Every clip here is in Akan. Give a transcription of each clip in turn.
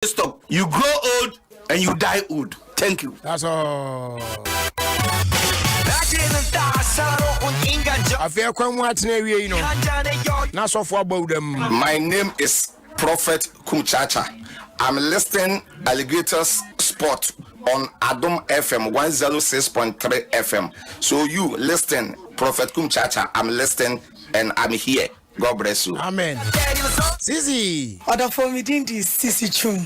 Stop. You grow old and you die old. Thank you. That's all. My name is Prophet Kumchacha. I'm listing Alligators Sport on Adom FM 106.3 FM. So you listen, Prophet Kumchacha. I'm listening and I'm here. God bless you. Amen. Sisi. Other for me didn't this Sisi Chum.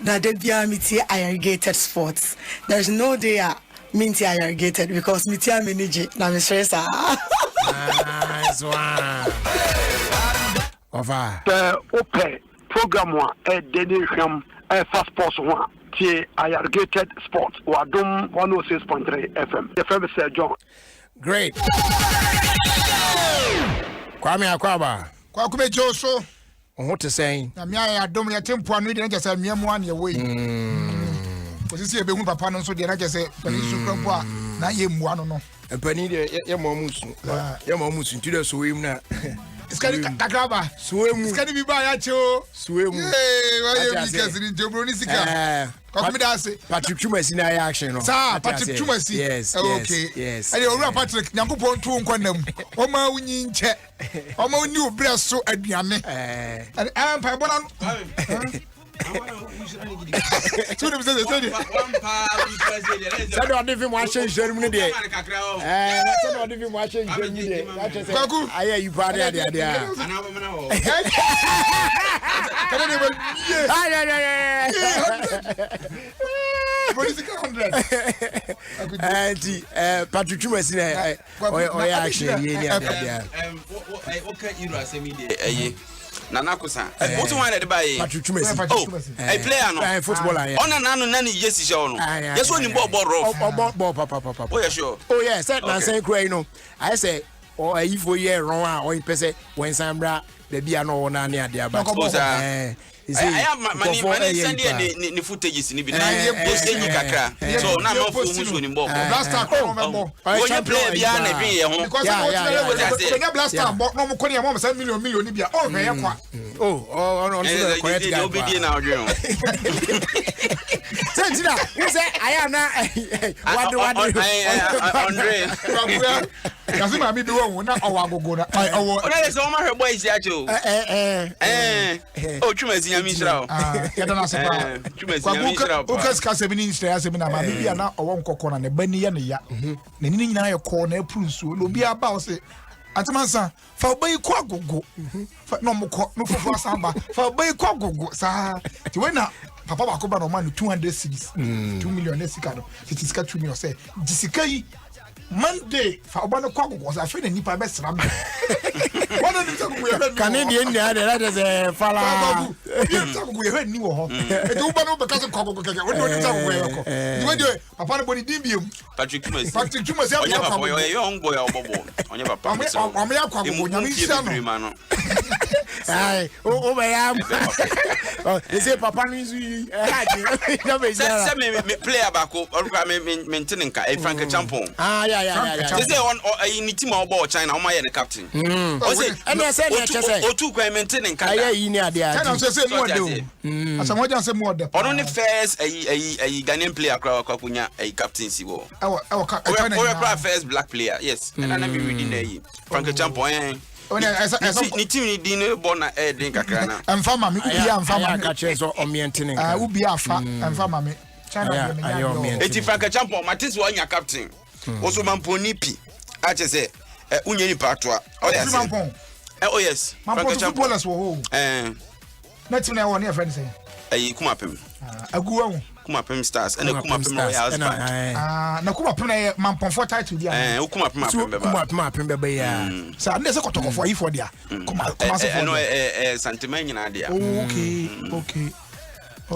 That they be a irrigated sports. There's no day minty irrigated because mitia manage na me stress. Nice one. Over. The open program one dedication fast sports one. The irrigated sports. Adom 106.3 FM. The famous John. Great. Kwame Akwaba. Kwakume Joso. What to say? Na mia Adom ya tempo anu de na just miamu an ye we. Osisi ebe hu papa no so de na just pani su krampo a na ye mu anu no. Pani de ye mo musu. Ye mo musu nti de so wem na. Iskani kakraba. Suemu. Iskani bi ba ya cho. Suemu. Eh, wa ye bi kasiri ntobro ni sika. Kwakume da ase. Patrick Chumasi na ya action no. Sa Patrick Chumasi. Yes. Okay. Yes. Ade owura Patrick nyankopon tu nkwanam. O ma unyi nche. O ma uni obra so aduane. Pa bona no. Tu nem say say. Say do ade fi mo ahye jerum ni de. Say do ade fi mo ahye jerum ni de. Kwaku. Aye you pa de ade ade. Kana de ba. Police 100. Patrick Chumasi na o ya action ye ni ade. Okay, you are semi de Nana Kusa. What one at the bay? Patrick Chumasi. Oh, a player no footballer. On an nani yes is on. Yes, when you ball papa. Oh, yeah, sure. Oh, yeah, said na say cry no. I say or if we year wrong or in person when Sambra the be no na near there but I have money send the footage in the kakra. So now no for in ball. Blaster oh, you play behind a beer because I blaster but no money am 7 million bia oh na yakwa. Oh the correct guy. Obedient now John. Sentina, you say I am now what Andre. Yazima mi be won na owagogo na owo. Ona so ma hwe boys ya jo. Oh Chumasi ya misra. Ya dana se pa. Chumasi ya misra. O kaska se bi ni instra se bi na ma bia na owo nkokọ na ne bani ya ne ya. Na ni nyina ye ko na aprusu lo bia ba o se Antimansa fa obai ko agogo. Fa no mko no fofo asamba. Fa obai ko agogo sa. Ti we na papa ba ko ba no man 200 cities. 2 million sika no. It is ka 2 million say. Disika yi Monday fa oba kwa gogo sa fe na nipa be sra me. Wona ni tagu ye ni. Canadian that is fala. Ni tagu ye ni wo ho. E do ba no be ka se kwa gogo keke. Wona ni tagu ye ko. Di we de papa no boni dim biem. Patrick Chumasi. Patrick Chumasi ya kwa gogo. Oye young boy obobo. Onye papa. Ame ya kwa gogo nyame sia no. Ai, o be ya. They say papa no izu. Say me player back o maintaining ka e Frank Champon. Yeah. They say on in team about China, o my the captain. O say, and I said o two kwa maintaining ka. Aye yi ni ade ade. China say more de. Asamoah jan say more de. On the first a Ghanaian player kwa kunya a captaincy wo. O first black player, yes. And I be reading there. Frank Champon. Ni team ni din born na den kakra na. Amfa mami ubi amfa mami ka che so o maintaining. Ubi afa amfa mami. China be me. Eti Frank Champon Matis wo anya captain. Oso mamponi pi. A che say unye ni patoa. O dey say. Oh yes. Frank Champon footballers wo ho. Na team na wo na friend say. Kumapem. Aguwa Kumapem Stars and Kumapem Royals band. Na Kumapem na Mamponfo title dia. Kumapem be ba. Kumapem be ba ya. Sa na se kotokofo ifo dia. Kumase no sentiment nyina dia. Okay.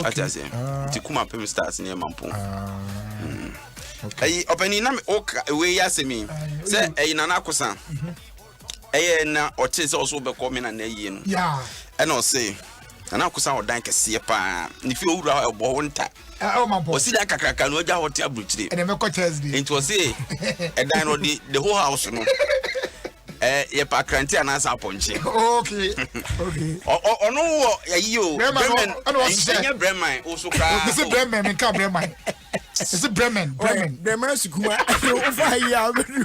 Ati ase. Ti Kumapem Stars ne Mampon. Okay. Openi na we ya se mi. Se Nana Kosa. Na oche se also be come na yi no. Yeah. And o say Nana Kosa o dan kese pa. Ni fi owura ebo wonta. Mampo. O si dan kakraka no oja hote abruchire. And me ko Thursday. It was say and then the whole house no. ye pa kranti anasa ponche. Okay. Ono wo yayi o. Bremen. Enya Bremen o so kra. This is Bremen, me ka Bremen. This is Bremen. Bremen sukuma. Ofa ya obedu.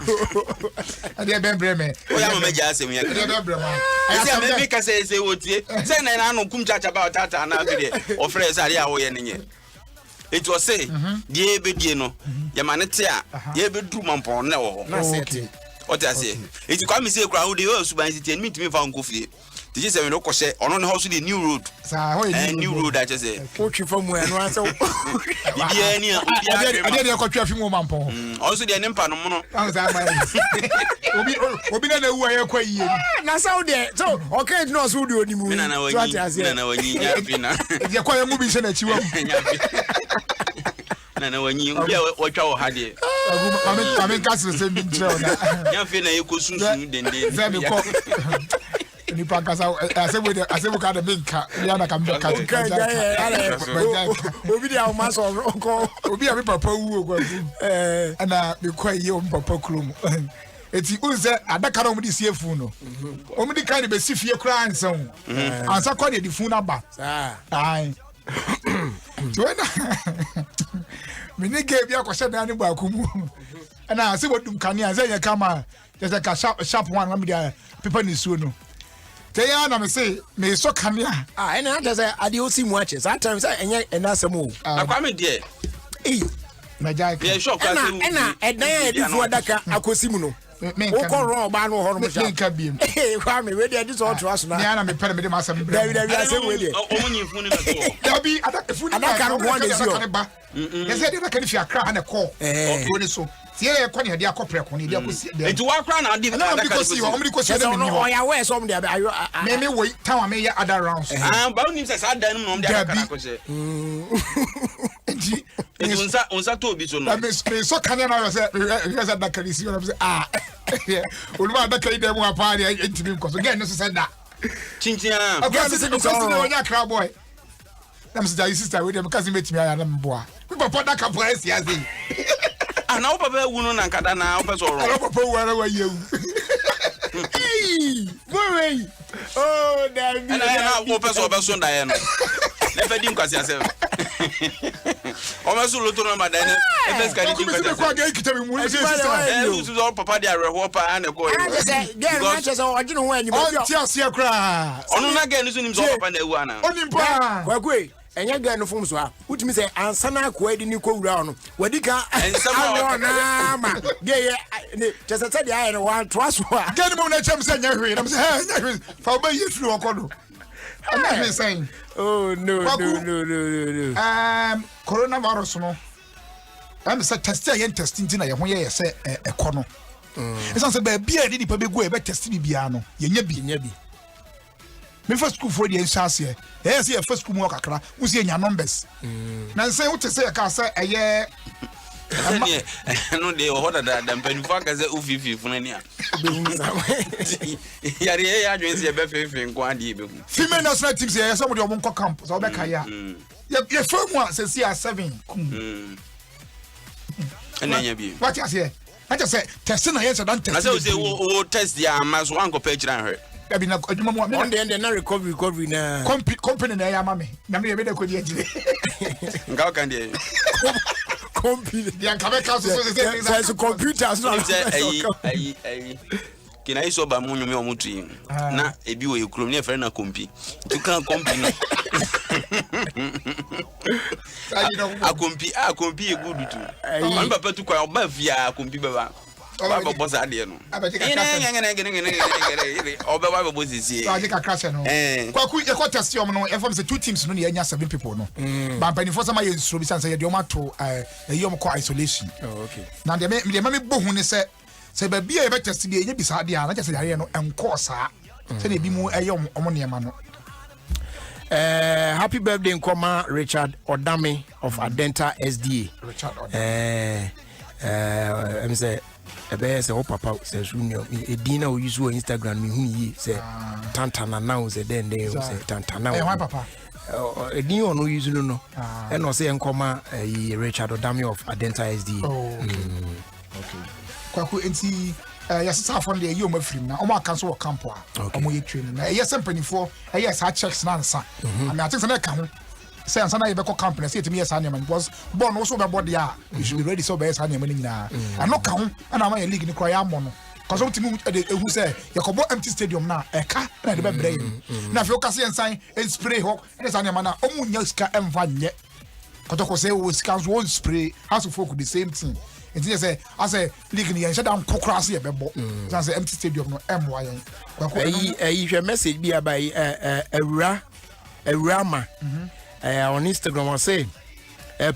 Ade ben Bremen. O ya mo meja asem ya. Ade Bremen. Ase me make say wotie. Say na no kum chacha ba tata na be de. O frɛ say ya wo ye nenye. It was say, dear Bedie no, Yamanetia, ye bedroom mampon no. Okay. What I say? It's come me say crowd, the also by city and meet me found coffee. Did you say no crochet on the house with the new road? And new road, I just say. Poach from where no answer. I did a country of Mampon. Also, the empire no mono. Obi na wu aye kwa yie. Na sao de. So, okay, no so do ni mu. Na wani nya fina. Ye kwa mu bi se na chiwa. Na wani obi a watwa wo ha de. Amen castle se bi ntre na. Nya fina ye ko sunsun dende. Ze me ko. Ni pa kasa asebo ka de minka. Ya na ka minka. Obi dia o ma so ko. Obi a me papa wu ogwa. Ana me kwa yie o papa krom. Eti unze adaka no mudi siefu no. Omudi kan de be sifie kra ansan. Ansa kwa de difu na ba. Ai. Tuena. Mini ge bia ko sheda ni ba kumu. Ana ase bodum kania ze ye kama. Just ka sharp one na me dia paper ni suo no. Te ya na me say me so kania. Ena that say ade o si mu ache. Sometimes enye enasem o. Akwa me de. Na jai. Ye shock ka se. Ena edan edifu adaka akosi mu no. Oko ron ba no ho no sha. Menka biem. Kwa me we dey this all to us na. Ya na me pere me de masam. David asem we dey. Omunyi funu na to. Dabi adaka funu. Adaka no one is yo. Yes, I did not fi akra na call. Okay, so. See e kwa ne de akopre ko ne de akosi. Enti wa kra na adi adaka kosi. Omri kosi na me ni ho. Oh ya we some dey me wait time me ya other rounds. Ba unim se sa dan no dey aka na ko se. Enti unsa to obi so no. Me so kan na say adaka ni si na say oluma adaka ide mu apa dey enti ko so get no say da. Chinchin ah. Okay, so the person no nya kra boy. Na me say sister we dem kasi metimi aya na mboa. We papa da ka boy si azi. Na wo papa wu no na nkada na wo pese oro. Na papa wu ara wa yewu. Boy. Oh, David. Na wo pese obeso nda ye no. Na fe dim kwasi asem. O ma su loto no ma da ne. E pese ka dim kwasi. Ko ga ikita mi mu se sister. Su so papa dia reho pa na ko. I just say, girl, I just say ojino ho anyi. On ti asia kra. Onu na ga ni so nim so papa na ewu ana. Onimpa. Kwakwe. Enya ga no fom so a wutimi say ansana ko adi ni ko wura no wadi ka na ma de ye just say dey no wan to aso a ga ni mo na chem say nya hwe na say ha nya hwe fa ba ye firi okodo I'm not saying oh no coronavirus no am say test yen testing na ye ho ye say ekono esan say ba bia ni pa be go e be test ni bia no ye nya bi me first school for the enchance yes ye first school mo kakra wo see nya numbers na say wo te say ka say eye no de ho da mpani fa ka say ufifi funa ni a yare ya adwen say be fefe nko ade be hu female national team say some de omo nko camp so be kaya ye firm one say see 7 enya bi what you say I just say test na yes don test I say wo test ya maso anko pe kira hwe I mean, on the end, na recovery na company na ya mame. Na me be da ko di agire. Nga kan dey. Company dia ka be ka so say computers no. Ai. Kina iso ba mu nyome omutu yin. Na ebi wo yekrom ne fere na kompi. Tu kan kompi no. A kompi e good tu. On papa tu kwa oba via kompi baba. Baba boss ade no. Oba baba boss isi. So I crash no. Kwa ku e ko test yom no e form say two teams no na nya 7 people no. Ba pani for some ye so bi san say ye de o ma to yom ko isolation. Oh okay. Na de me bo hu ne say ba bia e be test bi e nya bi sa ade a na say yare no enko sa. Say na bi mu yom omo ne ma no. Happy birthday Nkoma Richard Odame of Adenta SDA. Richard Odame. I'm say ebe say o papa say junior edina o use on Instagram me hu yi say tantana now say then say tantana. Why papa? Edin on use no. And no say Nkoma Richard Odame of Adenta SDA. Okay. Kwaku enti yes sa for the you mafrim na omo aka so camp a omo ye training na yes mpanifo yes ha checks na nsa and I think say na ka ho say nsa na ye be ko camp na say timi yes anya man because born no so be body a you should be ready so be yes anya man nyina and no ka ho na ma ye league ni kro ya mo no cause what timi ehu say ye ko bo empty stadium na e ka na de be brain na fi o ka say nsan and spray ho yes anya man na omo nya sika emva nye kotoko say o sika so spray has to focus the same thing. And I say, league ni shut down cocrass here, bebo. Say empty stadium no MY. Your message be by a Rama on Instagram and say,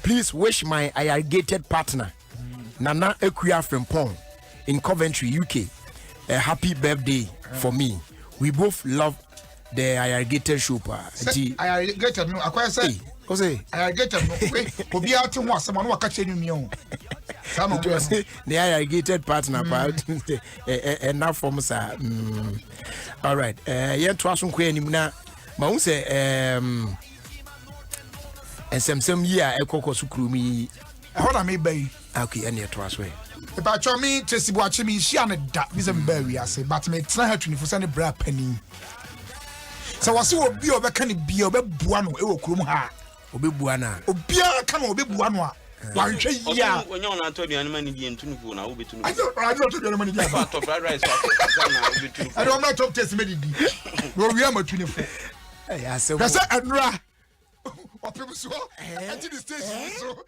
please wish my irrigated partner Nana Ekuya from Pong in Coventry, UK, a happy birthday for me. We both love the irrigated shopper. Irrigated no, I say. I get them. Be out to watch someone who catch you. The irrigated partner part enough from sir. All right. Yet to us na ma say and some year e kokko sukrumi. Hold on me bay. Okay, any to us way. If I try me to see watch me she and that is a berry I say but me try her 24 bra penny. So was you be over can be over buano e wo krum ha. Obebuana obia kan obebuano a wanhwe ya onye ona ato aduane mani die ntunu na wo betunu I don't to aduane mani die to fried rice na wo betunu I don't not talk test me di wo wi am atunu I say that's anra opem so enti the station so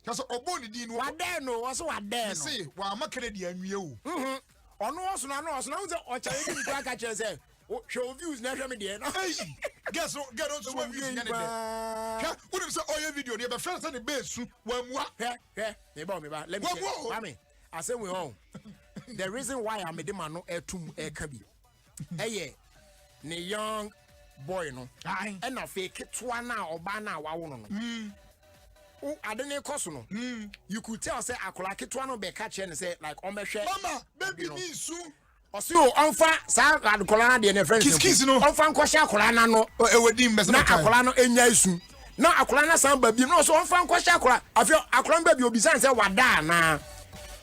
that's oboni di no wade no was wade no see wa makere di anwie o ono oso na no oso na wo o chare di kwa ka chere say show views na hwe me de no guess get on so views na de ha wouldn't say all your video dey be friends na the base wa mua me ba let me say mami I say we on the reason why I made man no etum e ka bi eye ne young boy no e na fake toa na oba na wawo no o adene koso no you could tell say akola ketwa no be ka che ne say like o mehwe mama baby me su Osi o onfa sa akola na de ne friends kiss no onfa nkwohye akola na no ewedi mbese na akola no enya isu na akola na san ba bi no so onfa nkwohye akola afio akola ba bi obisan say wada na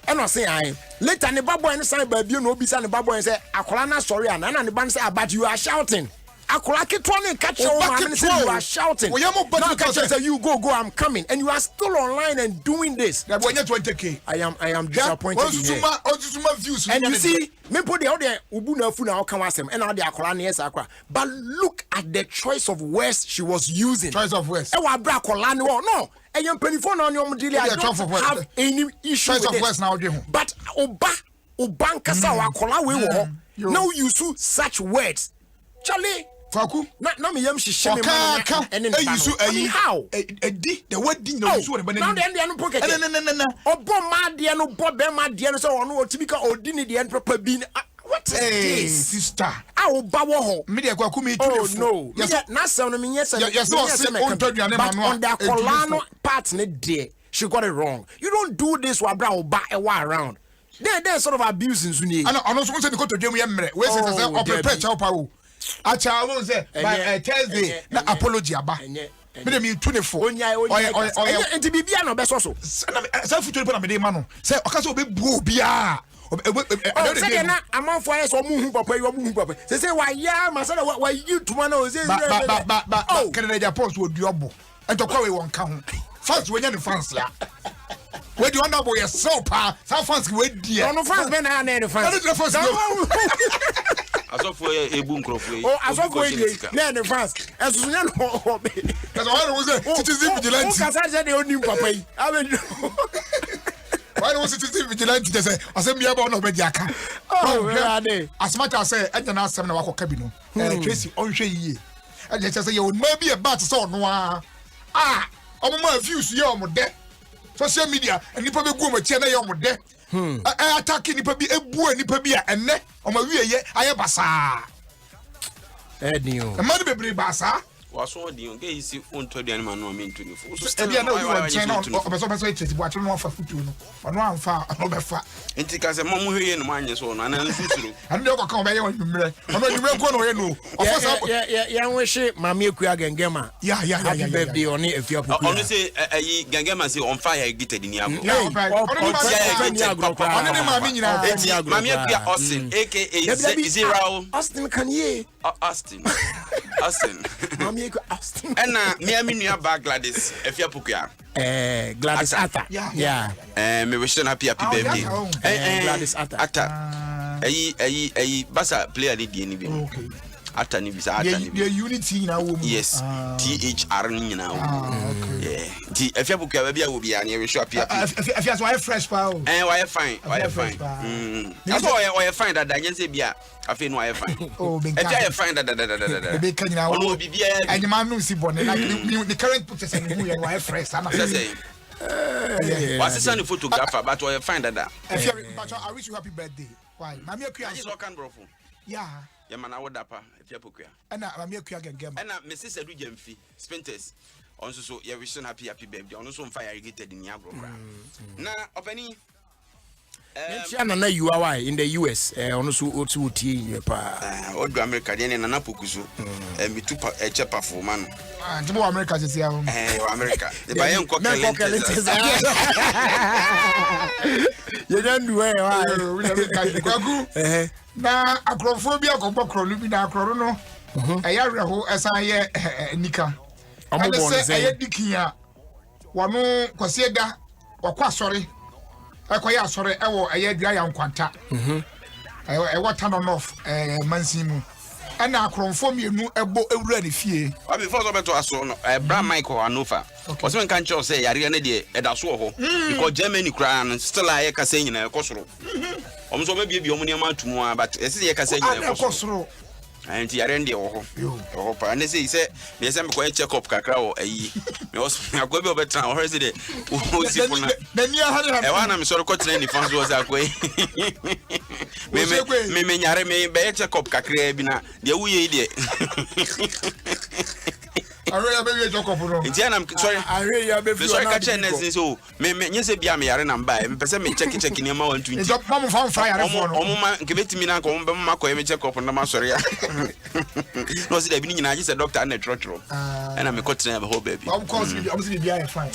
e no say ai later ne baboy ne san ba bi no obisa ne baboy say akola na sorry na ne ba say but you are shouting akola ketwa ne catch you man say you are shouting now catch say you go I'm coming and you are still online and doing this that boy 20k I am disappointed Osuma views and you see me put the other ubu na fu na o kan wasem and now the akola na yes akwa but look at the choice of words she was using choice of words e wa bra akola ne no and your penifo na on deal I don't have any issue choice with of words now but oba nkasa wa akola we wo now you use such words Charlie Faku na me yam hihye me man and then how edi the word din no so na now then no pocket na obo ma de no bo be ma de no so ono otibika odini de papa bi what is this sister oba wo ho me de kwaku me tu no yes na sem no me yes on toduane but on the akolano part ne de she got it wrong you don't do this wa bra oba e wa around they sort of abusing zuni and ono so say the kotodwem ye mre we say o prepare chow power acha won say by Thursday na apology aba me dem 24 onya enti bibia no be so say future na me dey ma no say okase obebu obia say na amanfo aye so mu hu papa yo mu hu papa say wa ya ma say wa you tuma na o say ba Canada Japan so oduobo entokwa we won ka ho fans we nya ne fans ya we di wonder boy so pa sa fans we di no fans be na na fans asofo ebu nkrofo yi asofo yi na ne fans esusunya no be because why was it citizen vigilante o kasa say de oni papa yi abedu why was citizen vigilante just say asem bia ba no be di aka as much as say enya na asem na wakoka bi no Tracy onhwe yiye e just say you ma bi e bat so no omo ma views ye omo de social media nipa be gu omo tie na ye omo de attack nipa bi ebu nipa bi a enne omo wieye aye basa Edio e ma de bebre basa was all the okay, see, on 20 and man, I mean 24. So, still, I know you are China, but no for foot, on one far, over far. And take us a mom here in mine, so, and I'm never come by on you. Yeah, we say, Mammy Kuyagan Gamma. Yeah, birthday on it if you're honestly, Gangama say on fire, get it in Yago. Austin, aka Zero. Austin, can ye? Austin. And me near bag Gladys, if you're Pukia. Gladys Atta. Yeah. Me wish you happy birthday. Gladys Atta. A Bassa player did the enemy. Atani bisa atani. The unity now. Yes. THR now. Yeah. If you book your baby, I will be an area shop. If you are fresh power. And why fine? That's why I find that I can say, yeah, I feel why I find. Oh, if I find that and the man knows the current put us in the why fresh. I'm saying. What's the sunny photographer? But I find that. I wish you happy birthday. Why? Mammy, yeah. Yamana Wadapa, if you're Pukia. And I'm here again. And Mrs. Edu Jemfi, Spinters. Also, you wish you happy birthday. Also, fire irrigated in Yagro. Now, of any. China, you are in the US. Also, Old America, and Anapukusu, and we took a chapter for man. To America is here. America. The Bayan Cockle. You don't do it. Na acrophobia go bokro bi na akro no ayare ho esan nika omo say aye dikia wono kwasieda wakwa sori akoya asori ewo aye dua ya nkwanta e water no off mansimu ana akromfo mienu ebo ewura ne fie before so beto aso no bra Michael Anofa was when can say yare ne de edaso ho because Germany kra still aye ka say nyina ekosoro so maybe be omo niam atumu but ese ye ka say nyina ekosoro and yare ndi ho pa and say me say me ko check up kakra o ayi me was akobi obetra o hese de o si funa na nia ha e wana me soro ko tena ni fans was akoi me nyare me be check up kakra bi na de wuye de Area baby Jacob no. I'm sorry. Area baby. Sorry catch and so me nyese bia me yare na mba me pese me check ni ma 120. Is up mom fan fire for no. Omo ma nkebeti mi na ko mbe ma ko me check up na ma sorry ya. No see da bi nyina ji se doctor na trotro. And I'm a na be ho baby. Of course I'm see bia fine.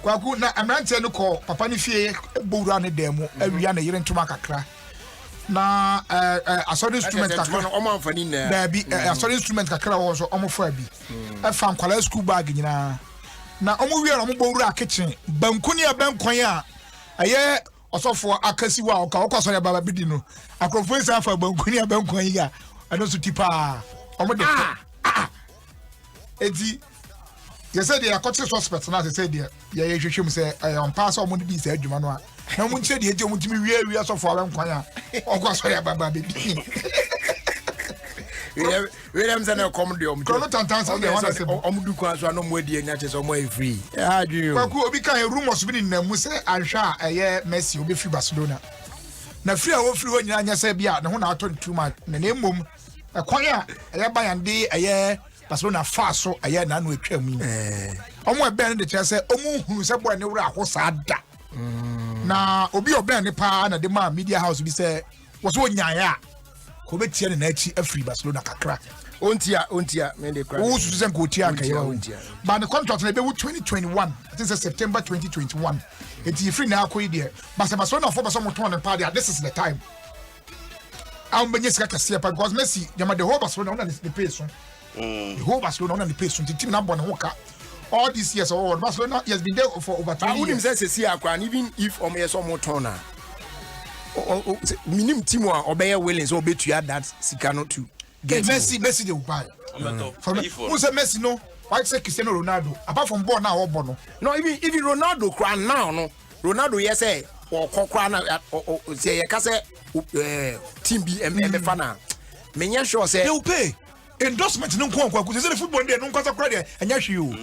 Kwaku na amrante no ko papa ni fie bowura ne demo awia na yire ntuma kakra. Na assorted instrument kakra omo amfani na da bi assorted instrument kakra wo so omo fa bi e fa nkwala school bag nyina na omo wi omo bowura kitchen bankuni abankwan a aye osofo akasi wa o ka okoso ya baba bidi no akrofo isa fa bankuni abankwan yi a ano so tipa omo de edi ye said they are caught suspects na say dey ye hwehwem say on pass omo di say adwuma no a na mo nche dey je mo timi wi asofo abankwan a okoso ya baba bidi we dem say na come dey omo kono tantan say dey wan say omo du kwa so no mo di enya che so mo e free ha dwi kwaku obi kan rumors bi na mu say anhwa eye Messi obi fi Barcelona na free a wo free ho nyina anya say bia ne ho na ato too much na emom ekwan a eye bayande eye Barcelona fa so eye na no atwa mu omo ebe ne de kire say omo hunu say boy ne wura ahosa da na obi oben ne pa na de ma media house bi say wo so nyaaya ko betia ne na achi afri Barcelona kakra ontia me de kra wo su sen ko tia ka yawo but the contract na be 2021 I think September 2021 enti free na akoyi de Barcelona for Barcelona moton ne pa this is the time am benye sika kase pa because Messi jama the whole Barcelona on the pace so the whole Barcelona on the pace so the team na bon ho ka all these years or Barcelona has been there for over 2 years. I wouldn't say see akwa even if yes moton na minim team wa obey willing so obetua that sika no to get Messi dey buy who say Messi no why say Cristiano Ronaldo apart from ball now no even Ronaldo cry now no Ronaldo yes say or kokra na say you can say team B fan na me sure say they will pay endorsement no nko akwa say the football dey no nko akwa dey anya hwe o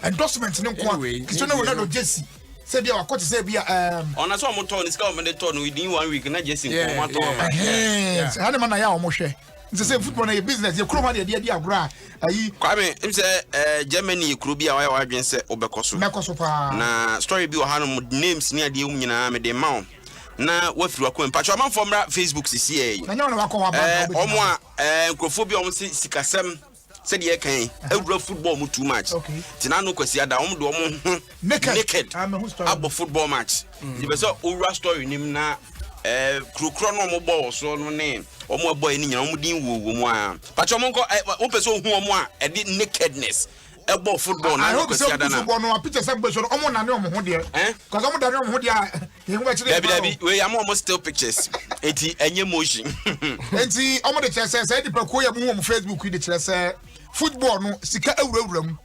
endorsement no nko Cristiano Ronaldo jersey say dia wakoti say bia ona so mo turn iska o me turn within 1 week na jersey nko ma turn hade man na ya o mo hwe It's the football na business. You kro man dey agora. Ayi. Kwame, him say Germany kro bi a wa adwen say obekoso. Mekoso pa. Na story bi o hanom names ni ade um nyina me de ma na wafiri wakɔ mpacho amanfo mra Facebook sisi e na nyawo na wakɔ wa ba omo a nkrofo bi omo sikasɛm sɛ de kan awura football mu too much tina no kwasi ada omo de omo naked abo football match di be so owura story nim na krokro no omo ball so no ne omo boy ni nyina omo din wo mu a pacho omo nko wo pese ohu omo a e di nakedness ebo football na no kwasi ada na football no picture say be so omo na ne omo ho de cuz omo da ne omo ho de a he ho be kire Dabi we am almost still pictures enti enye motion enti omo de kire say di pa ko ya mu Facebook de kire say football no sika awurawura mu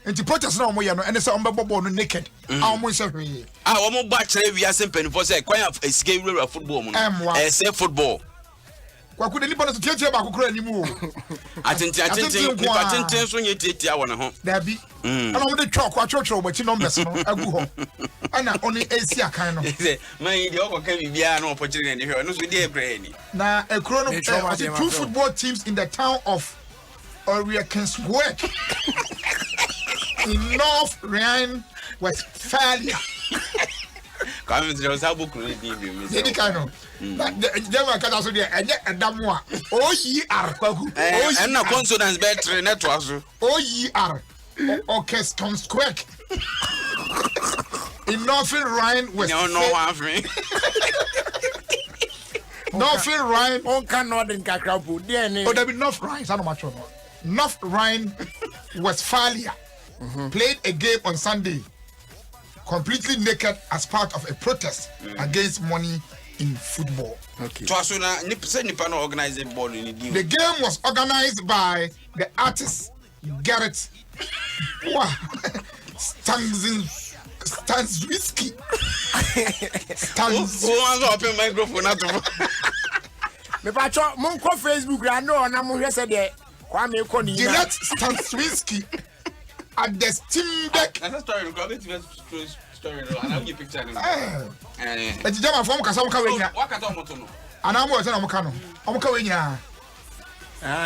enti protest na omo ye no ene say omo ball no naked a omo nse hwe omo ba kire wi asempen for say kwan sika awurawura football mu say football kwaku de nipa no tietie ba kokoro animu o atenti nipa tenten so nye tietia wo ne ho dabi ana omo de twa kwa chocho obachi numbers no agu ho ana oni AC akan no man yi de okoka bibia na opportunity ne hwe no so de ekra ni na ekro no two football teams in the town of Oriakensworth in North Rhine-Westphalia. Come to the Sabu Kuri, Lady Kano. Never can also be a Damoa. OER. And no consonants better network. OER. Orchestonsquark. In Northern Rhine-Westphalia. No, one Northern Rhine. On cannot in Kakrapu. Oh, there be North Rhine. I don't much of North Rhine-Westphalia played a game on Sunday, completely naked as part of a protest against money in football. Okay. The game was organized by the artist Garrett Stanswiski. Who wants to open microphone? Me pacho monko Facebook ra no na mo hwese de Kwame Koni Garrett Stanswiski at the Steambeck. That's a story. Go get story. And I'll give picture. Eti jama fo mo kasa mo ka we nya. Waka to moto no. Ana mo se na mo ka no. Mo ka we nya.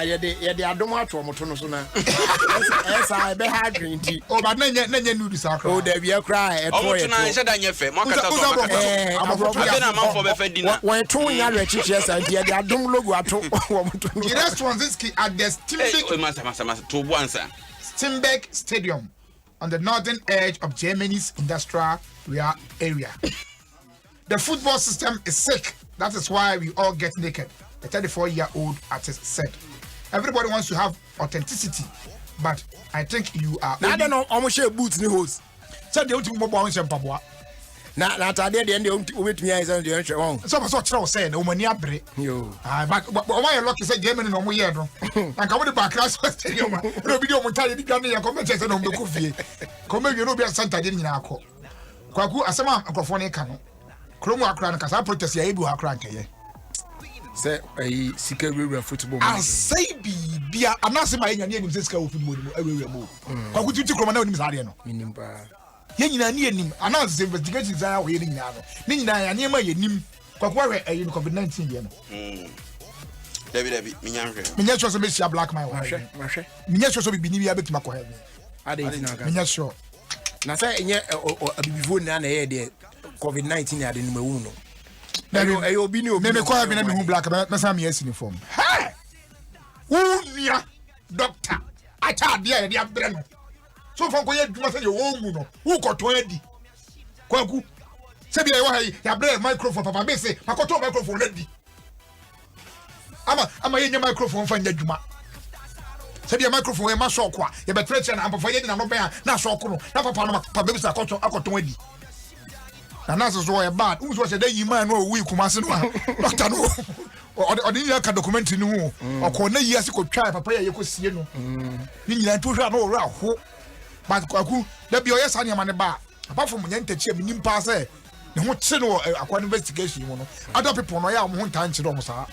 Ye de adom ato moto no so na. Esa be ha green tea. O ba na nya nudu sa kra. O da bia kra e to e. O na nse da nya fe. Mo kata to mo kata. Abi na man for be fe dinner. When to nya re chichi esa ye de adom logo ato wo moto no. The restaurant is at the Steambeck. Masa to bu answer. Steambeck Stadium on the northern edge of Germany's industrial area. The football system is sick. That is why we all get naked. The 34-year-old artist said. Everybody wants to have authenticity, but I think you are. I don't know how much boots ni hose. So they want to move on some pabwa. Na tade de ndị obetumi ayi say dey hwe won. So try say na omani abre. Yo. But why you lucky say Germany no mo ye no. Anka wo de back class stadium. No bi de o mutare di gane ya come say na o be ko fie. Come we no bi santa de nyina akọ. Kwaku asema akrofo ne ka no. Kromu akra na kasa protest ya ebu akra nkeye. Say sika rewura football. I say bia anase ma yenya ne nim say sika football mu rewura mu. Kwaku tuti kroma na onim sare no. Minim pa. Ye nyina ne anim announce investigation za wo ye ne nyina no ne nyina ya ne ma ye nim kwakwa we ayi no COVID-19 de no David minya sure so be share black man wa mahwe minya sure so be ni bia betima ko heaven ade tina ga minya sure na say enye abibifo na ye de COVID-19 ade no mawu no na yo obi ni obi me ko heaven na me hu black me sa me yes uniform ha unia doctor acha de ya de abre no so for ko ye dwuma say ye wo mu no wo ko to adi kwaku se bia ye wa hai ya bre microphone papa be say makoto microphone adi ama ye nya microphone fa nya dwuma se bia microphone ye ma shock a ye be treche na ampa ye di na no be na shock no na papa no papa be say akoto adi na so so ye bad who so say da yi man no we kuma se no doctor no odi ya ka document ni hu okọ na yi ase ko twa papa ye ko sie no ni nyina to hwa no ora ho but kwaku da bi oyesa ne ma ne ba apart from nyantachi am nim pa say ne ho che no akwa investigation mu no other people no ya mo ho ntan che do mo sa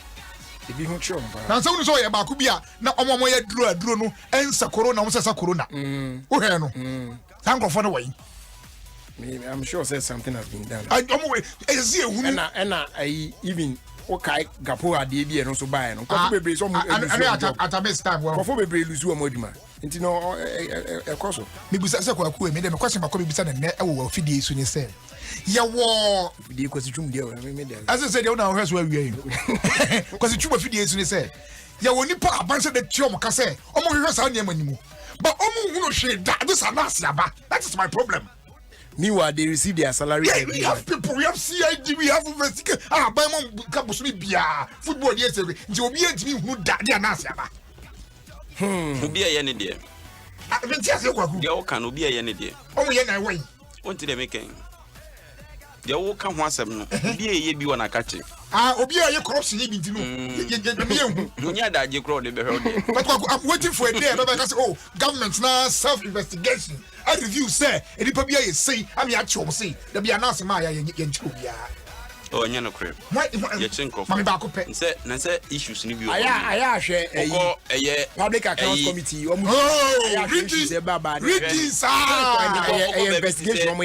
ebi ho che o ba na so so ye ba ku bia na omo ye duro no ensa corona mo sa corona wo he no thank God for the way I'm sure say something has been done I omo we ezie ehunu na even okay gapo ade bi e no so bae no ko bebre so mo atabes time well ko bebre lusu o moduma nti no e koso me bisa se kwa ku me dem question ba ko bisa na e wo fidie su ni se ye wo fidie ko si twum de me de as I said you na hweso awie ko si twum fidie su ni se ye wo nipa abanse de tio mo ka se o mo hwe sa ne manimu but o mo hu no hwe da this anase aba that is my problem. Meanwhile, they receive their salary. Yeah, we have people, we have CID, we have investigation. Buy one Kabusumi Bia, football yesterday. Jobia to me who daddy and Asaba. Be a yenny dear. I mean, just a walk. The old can be a yenny dear. Oh, yeah, way. What did they make? The old come once, be a ye be one I catch it. Obia, your cross, you need to know. Yeah, that you grow the better. But I'm waiting for a day. Oh, government's now self investigation. I review, sir. And the Pabia is say, I'm your chum, say, there be announcing my Yenchubia. Oh, and you're no crib. What? Mammy Bako Pet said, Nasa issues in you. I share a public accounts committee. Oh, Ricky, investigation.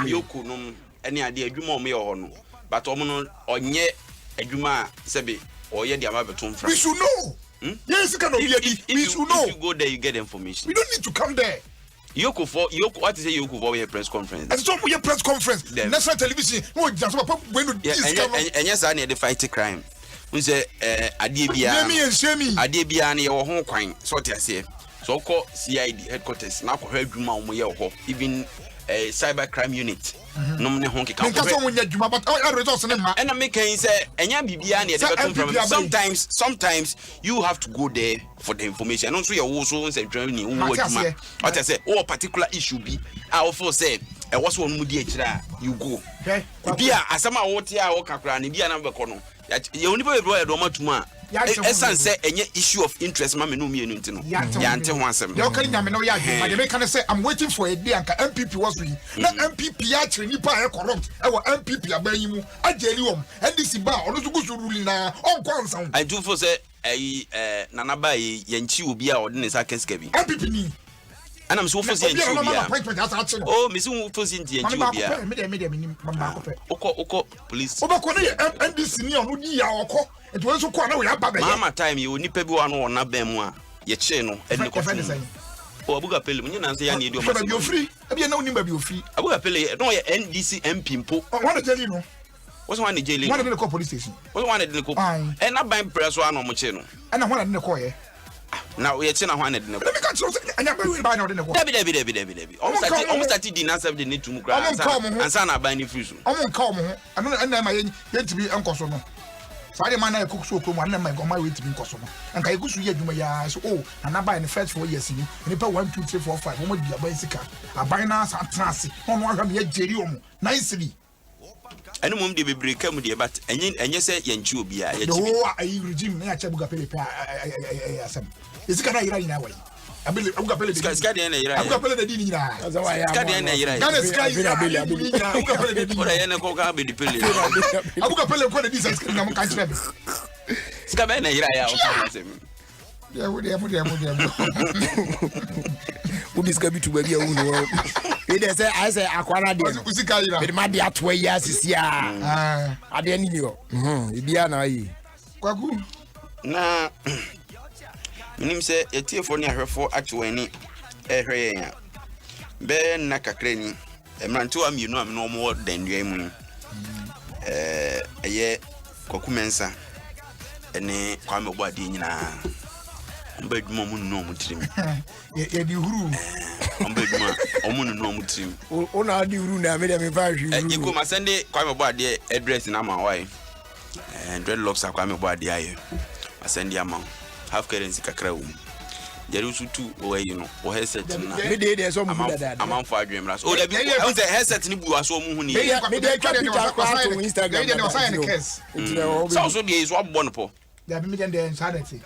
You could any idea you more me or no, but Omono or yet a Juma Sebi or yet the Amabaton from. We should know. Yes, you cannot be. We should know. If you go there, you get information. We don't need to come there. Yoko for Yoko, what is a Yoko for your press conference? And stop your press conference. National television. No, just when and yes, I need to fight a crime. We say, Adibia, Adibiani or Hong Kong, so to say. So call CID headquarters, now for her Juma, even a cyber crime unit. No money honky come. And I'm making say, and sometimes you have to go there for the information. And also your also and journey. What I say, oh, particular issue be. I also say, I was one moody you go. Be as some out here or Kakran, be a number corner. You only pay a Roma to ma. Essence say any issue of interest, mammy, no me, no, Yante wants them. You're calling them, no, yeah, they can say, I'm waiting for a day and MPP was we. Not MPP actually, Nipa corrupt. Our MPP are buying you, I tell you, and this is bar, or to go to ruling now, on Kwanso. I do for say, Nanabai, Yanchi will be our dinner, I can scabby. MPP. And I'm so for saying, oh, Miss Wufos in the Oko police. NBC, it was so quite a Mama time you nip everyone on a bemwa, your channel, and the conference. Oh, Abuga Pele, you know, say I need you free. Have you no name of you free? Abuga Pele, no NDC MP. I want to tell you. What's one in jail? One in the police station. What one in the coop? And I buy press one on my channel. And I want in the coy. Now we are saying I wanted to know. And I'm going to buy out in the Debbie. Almost at dinner, they need to move and son are buying fruit. I won't come. I don't know my yet to be Uncle Sono. Friday man, I cook so cool, and then I go my way to be Kosovo. And I go to get my so and I buy in the first 4 years in it. And if I 1, 2, 3, 4, 5, what would be a bicycle? I buy now some transit. On one of your Jerium, nicely. I don't want to be break come with but and you say Yanchu be a regime. I Chabuga Pele. It's going to in our way. I believe I'm going to Scadian. I'm going to the dinner. Scadian. I'm going to this. Scabana. Who discovered to be a woman? It say, I say, Aquana, it might be at 12 years this year. I didn't know. Ibiana. Nah, Nim say, a tear for near her for actually a Ben Nakakreni, a man to am, you know, I'm no more than Yamun. A year, Kokumensa, and a Kwame Wadina. Bed moment no trim. You room. Omun no trim. On our new room, I made a very you come send it quite about the address in my wife. And dreadlocks are quite about the eye. I send the amount. Half currency cacao. There is 2 away, you know, or headset. There's some amount for dream last. Oh, the headset in Nibu are so moony. Instagram. So also there is one bonpo. They have been there insanity.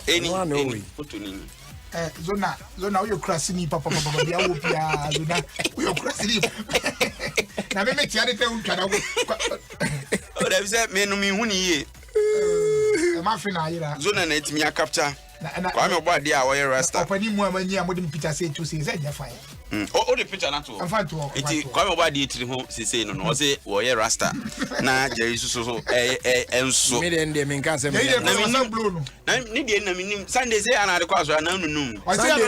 Any Zona, you're crossing me, Papa, Zona, you're crossing. Now, make the other thing. Oh, that's that man, me, Zona, let me capture Kwame oba dia wo rasta. Opani mu amani amodin picture say to say say fine. O the picture na to. Enti Kwame oba dia tiri ho sese no no say wo rasta. Na Jerry so enso. Me dem me nka say me. Na blue no. Na ni de na minim Sunday say ana de kwaso na nunum.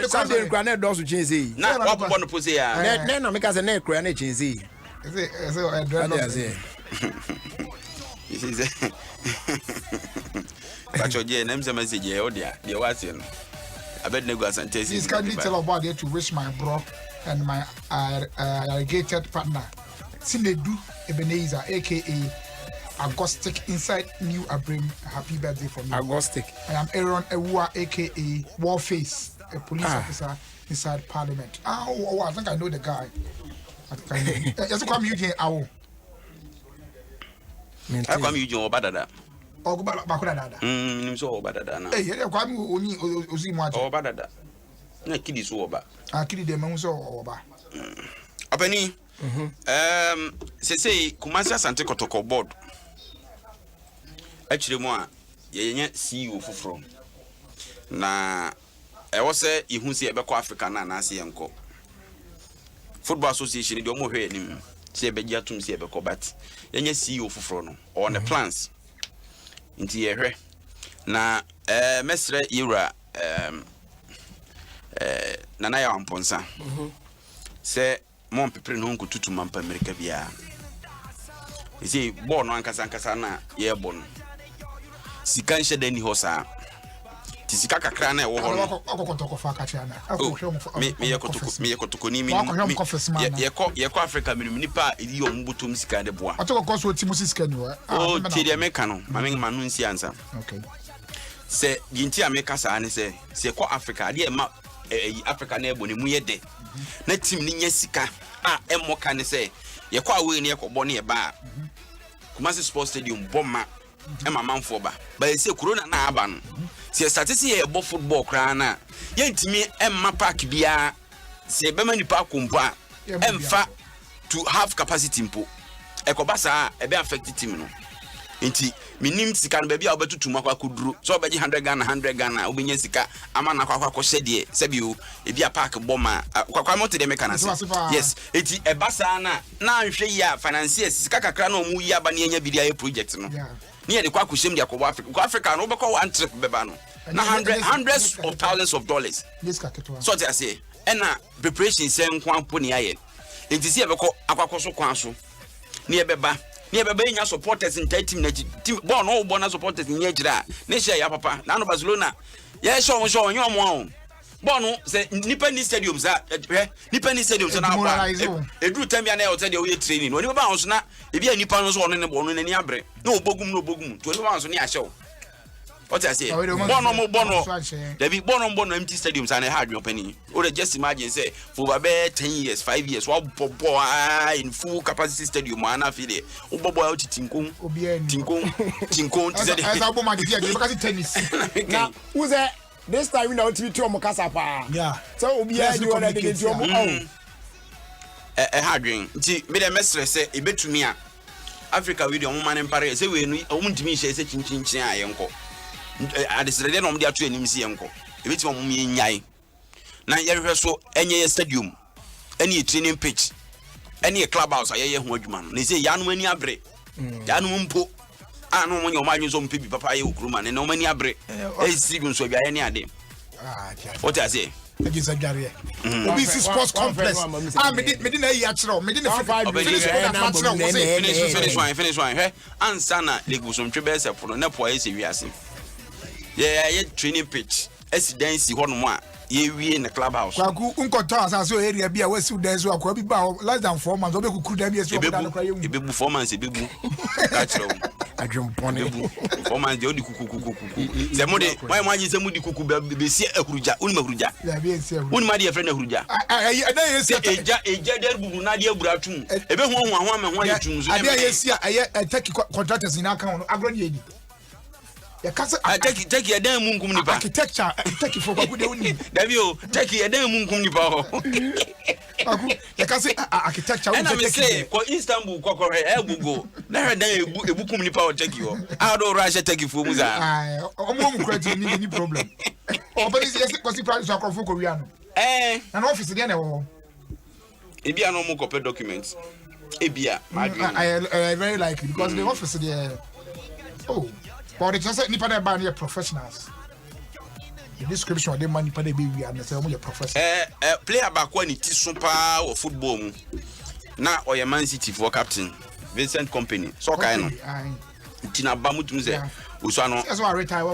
Sunday nkwa na do so chenze. Na wa bobo no pose ya. Na me ka say na ekura na chenze. Pacho je na mse message e odia de wase no abed nego asante this can tell about there to wish my bro and my irrigated partner Sinedu Ebenezer aka Agostic inside New Abrim. Happy birthday for me. Agostic. I am Aaron Ewua aka Warface, a police officer inside Parliament. Oh, I think I know the guy. Yes, come Eugene Awo. I come Eugene Obadada. Oh, go back dada. So Obadada na. Eh, yeah, come only Ozimu. Obadada. Na kidi so oba. Kidi de me so oba. Apani. Say Kumasi Asante Kotoko board. Actually mo a ye CEO fufuro. Na e wo se ihun se e be ko Africa na na se yenko. Football Association de omo hwe anim. Se e be giatum se e be ko but ye CEO fufuro no on the plans. Nti ye hwe. Na mesre yura nana ya amponsa. Se mon pepre no nko tutu mampa America bia. Isi bo no ankasa na ye bo no. Sika nche dani ho sa. Ti sika kakra na e wo ho no. Akokotoko fa kacha na. Me ye kotoko ni mi. Ye ko Africa mi nipa edi ombutum sika de boa. Atoko so ti musika ni wa. Oh, ti de me kanu. Mame manu nsi ansa. Okay. Se ginti America sa ne se ko Africa de ma Africa na ebo ne mu ye de. Na team ni nya sika emmo ka ne se ye kwa we ne ye ko bo ne ye ba. Kumasi Sports Stadium bomma ema manfo ba ye se corona na aba no. Se statisi ye bo football kra na ye ntimi emma park bia se be mani park kompa emfa to have capacity mpo ekoba sa e be affect team no. Nti minim sika no ba bia obetutu makwa kuduru so obeji 100 Ghana obenye sika ama na kwakwa ko hye se bio e bia park bomma kwakwa moto de meka na se yes eti e basa na nhwe ya financiers sika kakra na omu yi aba na enya bidia project no ni e de kwa kushem de akwa Africa no obekọ one trip beba no na hundreds of thousands of dollars so they say na preparation se nkwa mpo ni aye enti se e bekọ akwakoso kwan so ni e beba nya supporters in team na team ball no ball na supporters ni agira na share ya papa na no Barcelona ya show nyo mo ball no se nipa ni stadium za na ba edru tambia na e hotel de we training oni ba so na e bia nipa no so ono ne ball no ni abre na obogum to ni ba so ni a show what I say bono David bono empty stadium and a hard opening or just imagine say for about 10 years 5 years what in full capacity stadium and affiliate obobo out tinkon as abo magidi because tennis now who's that this time we know to be to mokasa pa so obi a you want to get to hard ring nti me the mestre say e betumi a Africa we dey man empire say we no omuntimi hye say chinchin ayenko adesrede no mde ato anim si yenko ebeti mo me nyai na yerhwe so enye stadium ene training pitch ene clubhouse ayeye ho adwuma no na say yanu ani abre yanu mpo anu mo nyomanyu so mpe bi papa ye okuruma ne no mani abre e stadium so bia ye ne ade what I say Agizagare obi si sports complex me na yi achiro me na finish one he ansa na legu so ntwe be se foro na po aye se wiase ye training pitch residency ho no mo a ye wie na clubhouse kwaku unkoto asase o area bia wasi dance wa kwa bi ba less than 4 months obekukuru da bia se oboda no kwa ye ebebu 4 months ebebu achiro adwompone 4 months de odi kuku se mo de why mo anyi se mo di kuku be si akuruja uni makuruja ya be si uni ma de friend akuruja ada ye si eja de bubu na de aburatum ebe ho me ho ayetum so ada ye si aye take contractors in account no agro ni edi ya kasa take edan mu nkum nipa architecture take for kwaku de uni Davio take edan mu nkum nipa ho You can say architecture. And I'm say for Istanbul kokore Google. Na dan ebukum nipa o take you. How do Russia take you for muza? Omo credit ni problem. But is yes because price so akofo Korean. And office there na wo. Ebia no mo copy documents. Ebia. I very likely because the office there. Oh, but it's just nipa na ba na professionals. The description of the money pa dey be we and say omo professional. Player back when it is super or football mu. Na Oya Man City for captain Vincent Company. So kind of. Tina bamutum say. Usano. That's why I retire.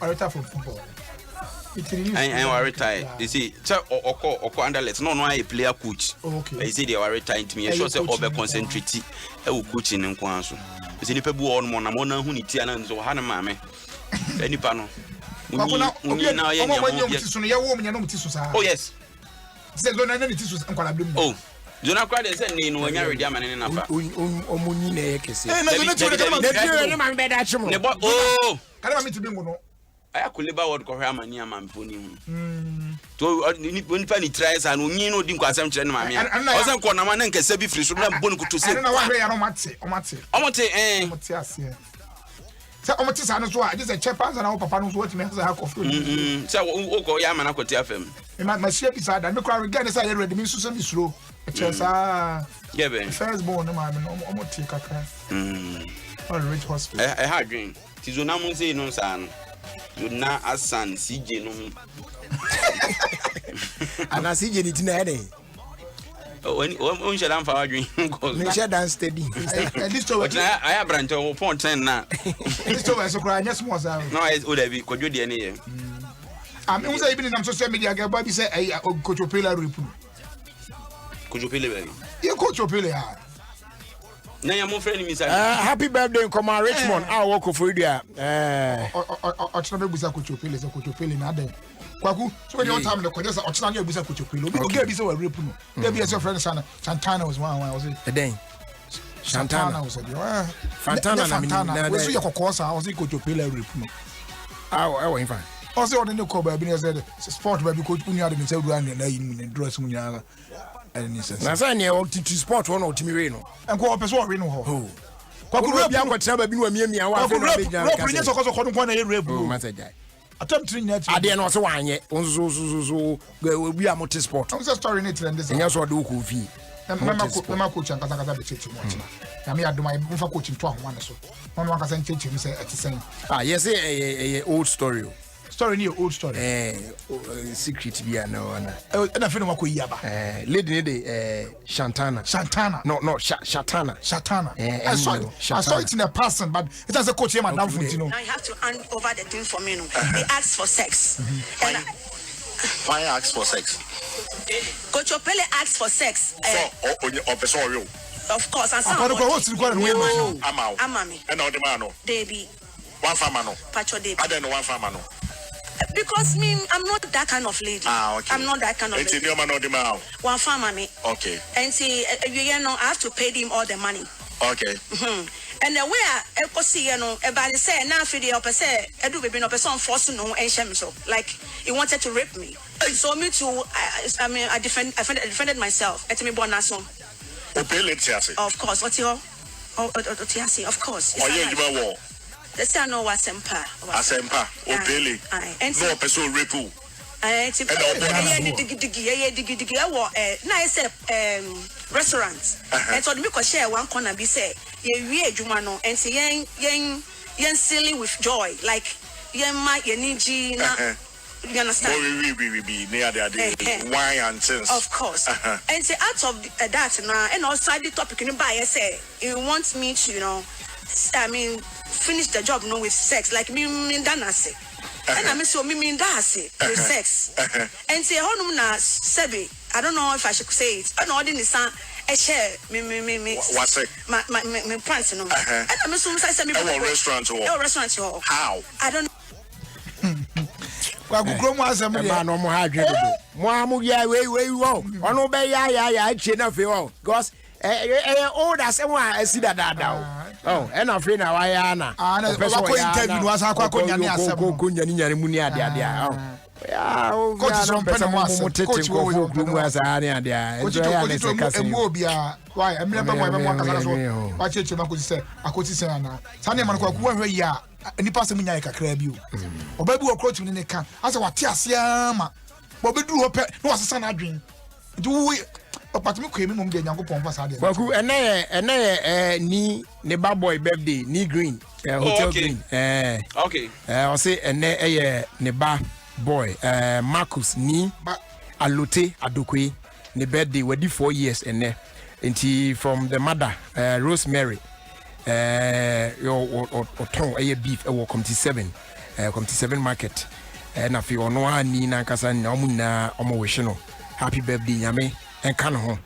I retire from football. I retire. You see, Oko underlet. No, I player coach. Okay. I say they are retiring to me. I should say over concentrate. I will coach in Kwanso. You see, the people on Mona who need Tiana and so Hana Mame. Any panel. Oh yes. Oh. Do not cry and say no when you're ready. I'm an enough. Oh, I could live out Korea mania man pony. So when Fanny tries and you know didn't quite some mammy. I wasn't corner man and can say be free so not Bonuku to say. I want to say so omotis anu so a just a chepa and our papa no so what me say have coffee. So o go ya mana kwoti afem. My share beside that me cry again say ready me so be slow. Chesa. Yeah ben. First born no man no omoti kakra. All rich hospital. I had dream. Tizona mun say no san. You na asan CJ no. Ana CJ ni tina ede. When shall I for our dream? Me share dance steady. This to I have branch on point 10 now. This to so cry just more sound. No, it would have been could you the any. I'm even in social media girl baby say Coach Opela repu. Coach Opela. You Coach Opela. Na ya mo friend mi say happy birthday come on Richmond. I work for you there. O try be busa Coach Opela so Coach Opela na dey. Kwaku so when you time the kodesa o try na busa Coach Opela. Obi go be say we repu no. There be your friend Santana was one was it? Then Santana was it? Fantana we so your kokosa was it Coach Opela repu no. I want fine. Also on the call baby said sport baby Coach Unya dey say run na yin dress mu nyara. Na say na o to sport one o timi we no. Enko person we no ho. Kwaku bia kwatra ba bi no amia wa fe no be jan ka. Kwaku so ko no na ye rebu. O ma say jai. Attempt net. Ade no so wanye. Onzo we bi amote sport. I'm just story net and this. Enya so de ko fi. Mama coach and kasa be chechi mo china. Na me adoma e mfa coach nto ahoma so. One one kasa chechi mi say etisen. Yes a old story. Story ni old story. Secret bi na wana. Na fe no mako yaba. Lady ni de Santana. No, Shatana. I saw it in a person, but it has a coach here, madam. Now you have to hand over the thing for me. No, they ask for sex. Why ask for sex? Coach Opele asks for sex. Of course, and some. Amami. And all the man. Debbie. One farmer. Pacho Debbie. I don't know one farmer. Because I'm not that kind of lady. Okay. I'm not that kind of lady. It's in your man. One farmer, me. Okay. And see, you know, I have to pay him all the money. Okay. And the way I see, you know, about the say, now for the upper say, I do be no person force no and so. Like, he wanted to rape me. So me too, I defended myself. At me born as son. Of course, what's your? Of course. Oh, yeah, they say I know what Asempa. Opele. No person repu. Restaurants. And so me share one corner be say, ye adwuma no and say yen silly with joy like yen ma yeniji na. You understand? We near the wine and things. Of course. And say out of that now and also the topic you buy say he wants me to, you know, finish the job with sex like me dana say. And I so me dana with sex. And say honum na sebi. I don't know if I should say it. I know the son a share me what's it? My pants no. And I so say me restaurant or how? I don't know. Kwa kukro mu asem de ma no mo ha dwe do mo amu ya we wo ono be ya che na fe wo because old asem wa asida dada oh and afre na wa ya na person wa interview no asa kwa konya ni asem ko konya ni nyane mu ni ade oh Yeah, coach is on pen and was coach was area. Coach to Mobia. Why? I remember when watch it. I could say, Sunday man, one year, and he passed me like a crab you. Or baby will coach in the can. I said, what Tiasiama. But we do no as a son I dream. Do we? But me came in the young pompas. And ni neighbor boy birthday, ni green, hotel green. Okay. I'll say, and neighbor boy, Marcus ni Alote Adokwe, ne birthday, we did 4 years and from the mother, Rosemary, or ton a beef, come to 7 market. And if you know, Nina Casan, Omuna, Omo happy birthday, Yame. And can home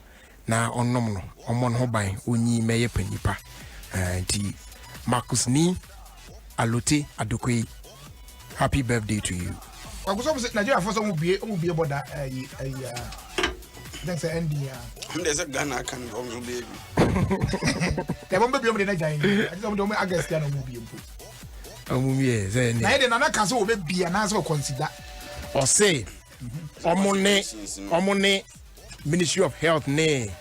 now on nominal on one hobby uni may penipa and Marcus ni Alote Adokwe. Happy birthday to you. I was opposite Nigeria for some will be about that. Thanks, Andy. There's a gun I can go, baby. There won't be able to die. I don't I guess there will be. I didn't know Castle will be an answer consider or say Omone Ministry of Health ne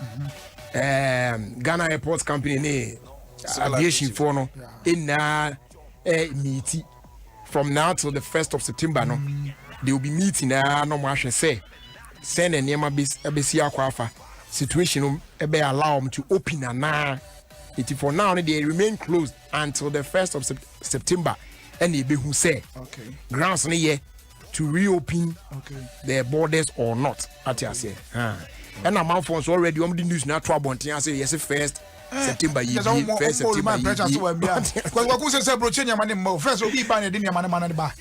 Ghana Airports Company ne aviation for no in meeting from now till the 1st of September no they will be meeting no more say send a name abesi akwafa situation ebe allow them to open na it for now they remain closed until the 1st of September and they be who say okay grounds ne ye to reopen their borders or not at your say and I'm phones already on the news now trouble and say yes 1st September you 1st September because what who say bro change your money more first will be buying the money ba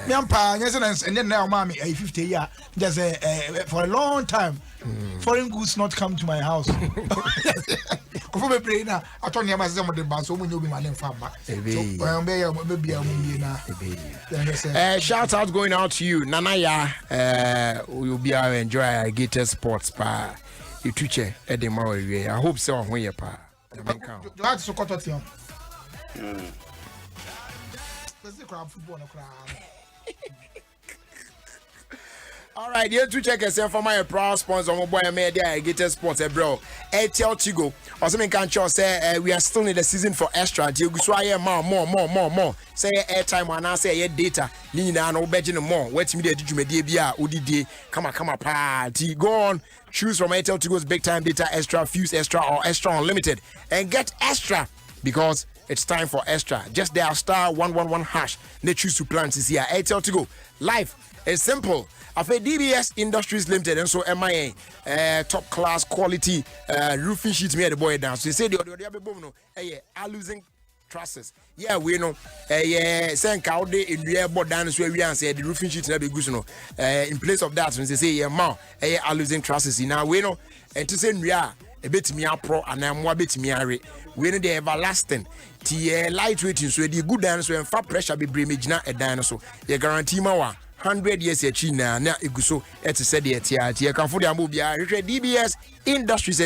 me ampa yes and then now mommy 50 year just for a long time foreign goods not come to my house ko be play na atoni am say mo de ba so mo nyobi money farm ba shout out going out to you Nanaya you'll be enjoy alligator sports pa you teacher edema we I hope so when you pa you have to cut out football all right, you to check yourself for my proud sponsor on Mobile Media Alligator Sports, bro. Tell Tigo. Also, me can say we are still in the season for extra. You go more. Say airtime and I say data. Nina no begging more. Wait me there to media bia ODD. Come on, party. Go on. Choose from Airtel Tigo's big time data extra, fuse extra, or extra unlimited, and get extra because it's time for extra. Just dial *111#. They choose to plan this year. Airtel Tigo. Life is simple. After DBS Industries Limited and so MIA top class quality roofing sheets me the boy down. So you say the are losing trusses. Yeah, we know send cow day in the airport down so we answer the roofing sheets never good no in place of that when they say are losing trusses now we know and to say we are a bit me pro and I'm more bit me we know the everlasting lightweight so the good dance when fat pressure be bring me a dinosaur you guarantee more 100 years na iguso et said the tia can for the amobia DBS Industries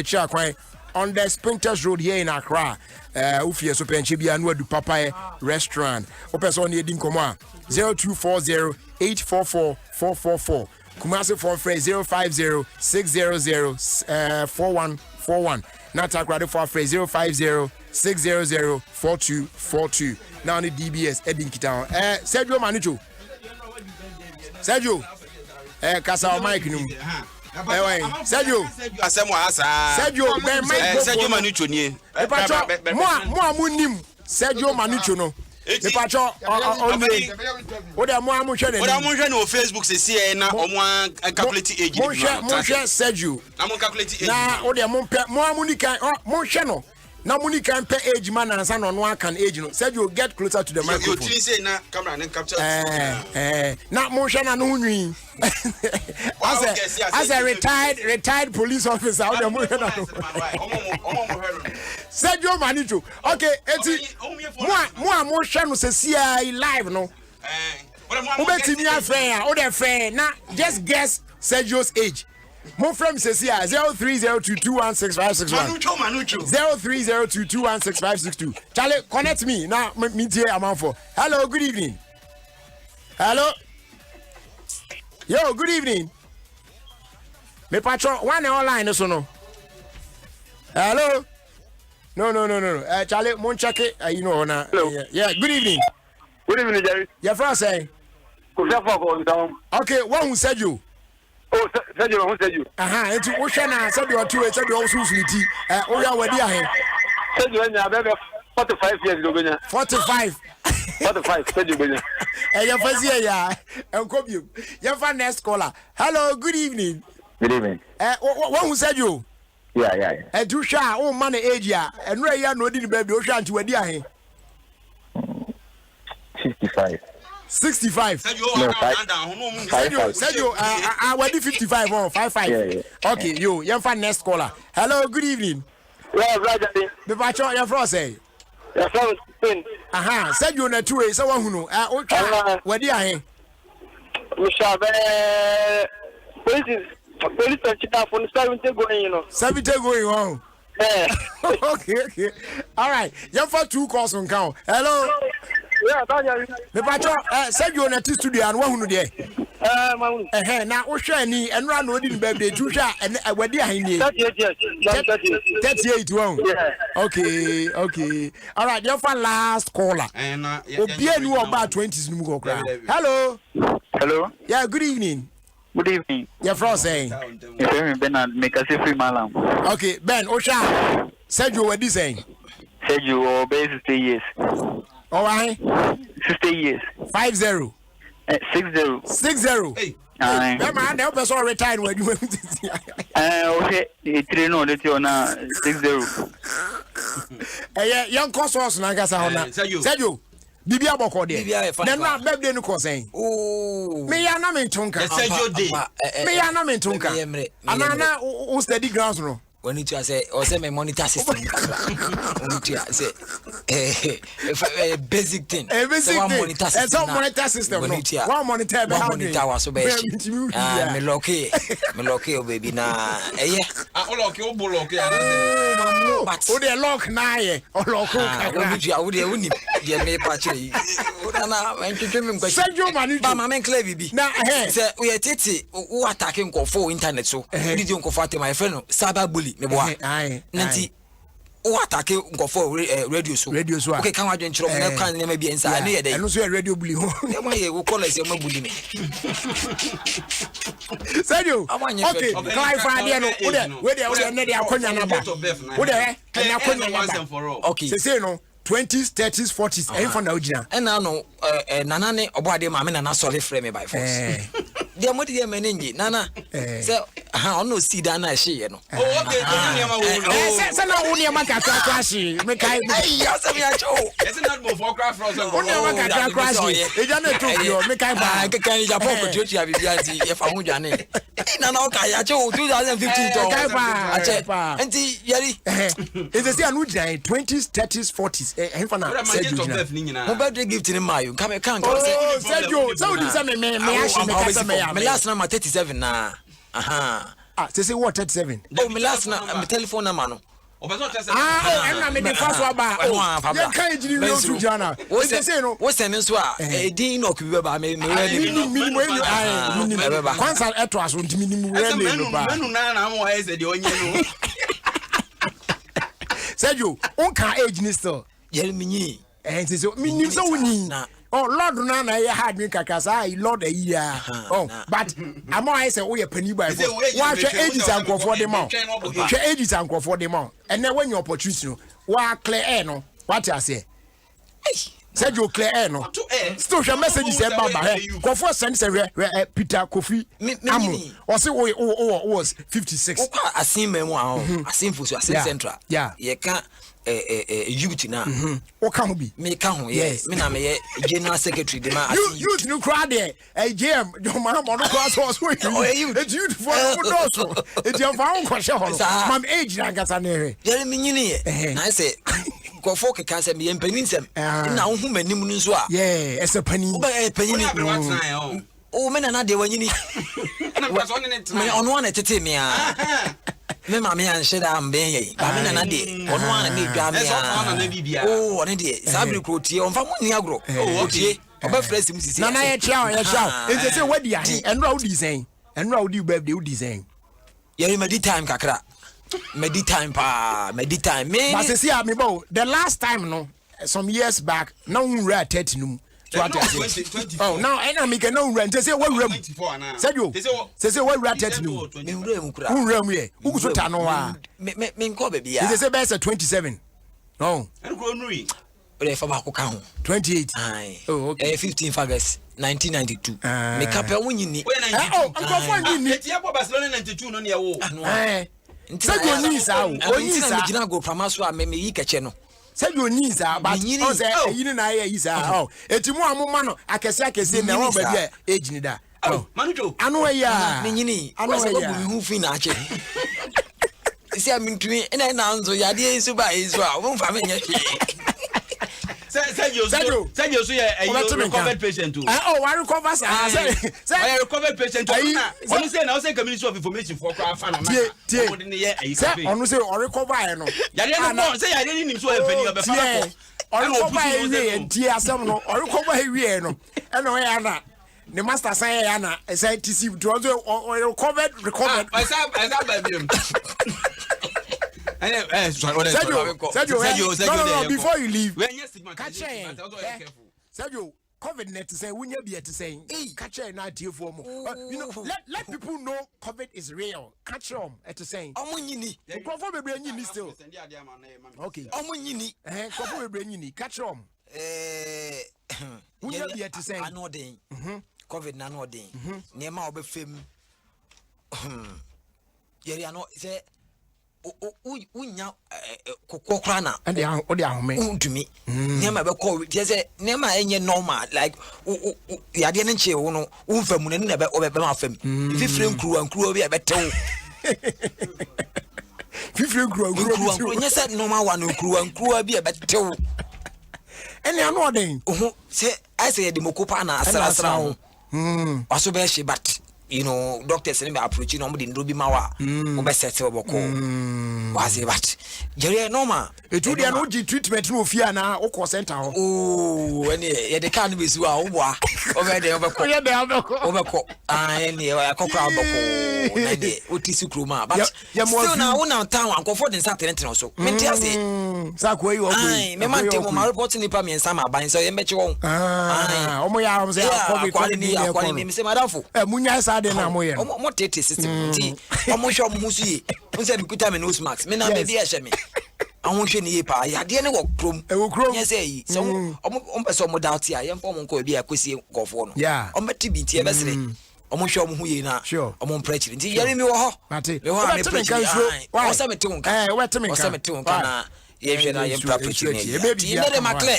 on the Sprinters Road here in Accra. Ofie so penchibia no adu papa restaurant. O person e din komo 0240844444. Kumasi phone phrase 050-600-4141. Natakrade for phrase 050-600-4242. Now the DBS Edin Kitan. Sergio Manucho. Sergio, kasa mic num. Sergio, Sergio, Sergio Manucho ni. Mo amunim Sergio Manucho no. Me pacho o de mo amuhwe ne. O de mo hwe no Facebook se see na omo calculate age. Mo hwe Sergio. Na mo calculate age. Na o de mo amunika mo hwe no. Na money can pay age man and son on one can age no. Said you get closer to the microphone. You say na camera and capture. Na motion na no nwi. As a retired police officer, how the motion na. Said you Manicho. Okay, eti mo motion no se see live no. Who bet me a friend, o de friend. Na just guess Sergio's age. More from says here 0302216561. Manucho. 0302216562. Charlie, connect me now. Me here amount for. Hello, good evening. Hello. Yo, good evening. Me patron, one online so no. Hello. No. Charlie, mon check it. You know na. Yeah. Good evening. Good evening, Jerry. Your friend say. Okay, one who said you. Oh, said you. Who said you? It's Oshana. Said you are two. Said you also sweetie. Oh, yeah, where dia here? Said you when you 45 years ago. 45. 45. Said you. Your first year, yeah. And come you. Your friend next caller. Hello. Good evening. Good evening. One who said you. Yeah. Do sha oh man age ya. And where you no did baby Osha anti where dia here? 65. 65. Said you, I 55 or 55. Yeah. Okay, you, your fan next caller. Hello, good evening. Yeah, brother. The patron, your friend say. Your friend. Said you on a 2 way, so one who know. Where do you here? We shall be police and check for 70 going, you know. 70 going on. Okay. All right, your for 2 calls on count. Hello. Yeah, the patron said you on a studio and one who there. Now, Oshani and run wedding baby, Tusha and a wedding. 38 won't. Okay. All right, your for last caller. And be new about 20s. Hello. Yeah, good evening. Good evening. Your friend saying. Bernard, make us a free malam. Okay, Ben Osha said you were this saying. Said you obey 60 years. All right. 50 years. 50. 60. Hey. Man, help us all retire when you went to see. Okay, it's 3 no, that's your 60. Young Cosmos, Nagasa. Said you. Bibi aboko de. Then na birthday no ko saying. Oh. Me ya na me ntonka. Me ya na me ntonka. Anana o steady grounds no. When you say or say my monitor system. When you say basic thing. One monitor system. Some monitor system. One monitor be monitor was so bad. Me lock baby na. O lock o bo lock ya. But o de lock na ye. O lock o kakra. O de uni. Ye me patch. O na mentwetwe me nkwashi. Say you man. Ba ma men clear bibi. Na say we tete o attacking nkofo internet so. Did you nkofo at my friend cyber bully. Nanti o attack nkofo radio so okay kan wadwen chiro me kan ne ma bi ensa ne yede eno so radio bully ho e ma ye wo call us e ma bully me Sergio okay clarify there no we dey ne dey akonya na ba we dey na akonya na ba okay say no 20s 30s 40s and for now gina and now nana ne oboade ma me nana sorry frame me by force dia mo dia menengi nana say ono see da na hye no okay say na woni ma kakra crash me kai ya say me acho it's not more for craft from woni ma kakra crash e ja na to yo me kai ba kan ja pop to ya bibianti e fa ho dwane nana o kai acho 2015 to kai ba ache enti yari is say anu dai 20s 30s 40s Enfana said you know. Birthday gift in my you come can oh said you so this me last number 37 na say what 37 oh me last number telephone number no I'm me the first one ba you can't you know to jana what say no what say so din no ku ba me minimum kwanza eto aso minimum we no ba menu na mo wa say de onye no said you on can age ni still Yelminyi. So minim so wuni. Oh Lord na ye hard me kakasa Lord a year. Oh but am I say we penny by for. Wa hwe ages anko for the mouth. Hwe ages anko for the mouth. And then when your opportunity no, wa clear air no. What you say? Said you clear air no. Still your message say baba he. Go for send say Peter Kofi. Amu. Or say was 56. Asim me wa asim fusu asim central. Yeah. Ye kan youth na o kan ho bi me kan ho yes me na me general secretary de ma youth no crowd there jm your man no crowd so youth for no so it you fa on kwhye ho mam age na gasa na he yare me nyini ye na say go for ke kan say me empanin sem na wo hu manim nu so a yeah ese panin ba panin o me na de wanyini me ono na tete me a me ma me an sheda am ben ye ba me na de ono na me dwa me oh one de sabri krotie on fa mo ni agro otie oba fresh mu sisi na ye chia ente say wadi ahe enra wo design enra wo di birthday wo design yari medi time kakra medi time me but say me bo the last time no some years back now we were at 30 no so what oh now I make no rent say what room said you say what we at 30 no me room kura room here who so ta no wa me nko baby ya say best 27 no and go nui o fa ba ko ka ho 28 oh okay 15 August 1992 me kapel wunyini oh uncle for nyini tie ko Barcelona 92 no ne ya wo say you need sa onyi sa me gina go pramaso a me yi keche no say you need sa but o say yini na ya yi sa oh etimu amoma no akese na wo ba bia age ni da oh manujo anu ya me nyini anu ya me hu fi na ache isi amintumi ina na nzo ya de isu ba isu a wo mfa me nya Say you a recovered patient too. Oh, I recover say I recovered patient too. Onu say na o say community of information for kwa fa na na. Say onu say o recover no. Ya dey no say ya dey nim so e fani obefa ko. O recover we ntie asem no. O recover we no. E no ya na. The master say ya na say TC to recovered. I say baby. No, before you leave. Catch Sergio, COVID net to say we never be to say catch it not here for more. You know, let people know COVID is real. Catch them at the same. Omunyini. Conform be bring you still. Okay. Omunyini. Conform be bring you catch them. We never be to say. I know den. COVID na no den. Nema obefem. Yeri ano say unya kokokra na and they ahome undumi nema be call say nema enye normal like yade ne nche wo no umfamu ne na be obebe afam fifire nkruwa bi abetew fifire nkruwa nye say normal one nkruwa bi abetew ene ano oden say I say the mokopa na asra ho waso be she but you know doctors say me approach no be ndro bi mawa wo be settle boko was it but jere normal etu dia no gi treatment no ofia na wo call center ho oh ene ye de kan be siwa wo boa o be de obeko ye de obeko ene ya kokra obeko na de otisi kroma but still na wo na town ankofo de sat ten so me tia say sa ko yi wo ai me man temo ma report ni pa me nsa ma ban so ye meche wo ai omo ya am say covid ni akwani ni me say madamfo munya sa de na moye mo tete system ti omo hwe omo husu yi unse bi kuta me nose mask me na me bi ehye me ahun hwe ni pa ya de ne wo krom nye say yi so omo pese omo doubt ya ye mfa omo nko bi akosie nkofo no omo ti bi ti e besere omo hwe omo hu yi na omo preaching nti yare mi wo ho me ho a me preaching wa sa me te wonka wa sa me te wonka na ye hwe na ye preaching ni ne de makle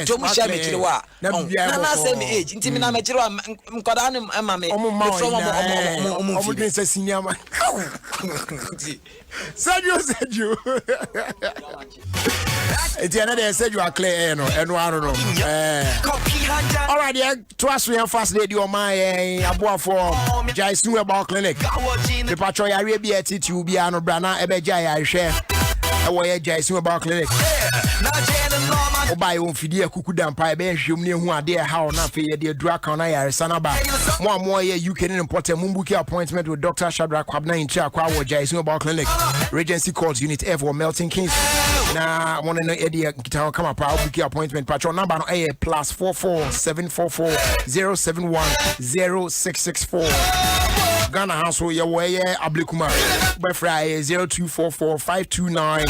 to mu sha me kire wa na say me age nti me na me kire wa nkoda ne ma me from omo din say senior man Sergio it's another Sergio are clear no no all right yeah to us we fast lady o my aboa for Jaisu about clinic the patrol ya be attitude bia no bra na e be ja ya hwe e wo ya Jaisu about clinic o buy on fidi akuku dampa e be hwem ne hu ade e ha na fe ye de adura kan na ya sana ba mo ye UK ne important mumbuki appointment with Dr. Shadrack Kwabna in Chia kwa wo Jaisu about clinic Regency calls unit F or Melton Kings na one no area kita come up booking appointment patrol number no +44 744 071 0664 Ghana House ye wo ye Ablikuma by Friday 0244 529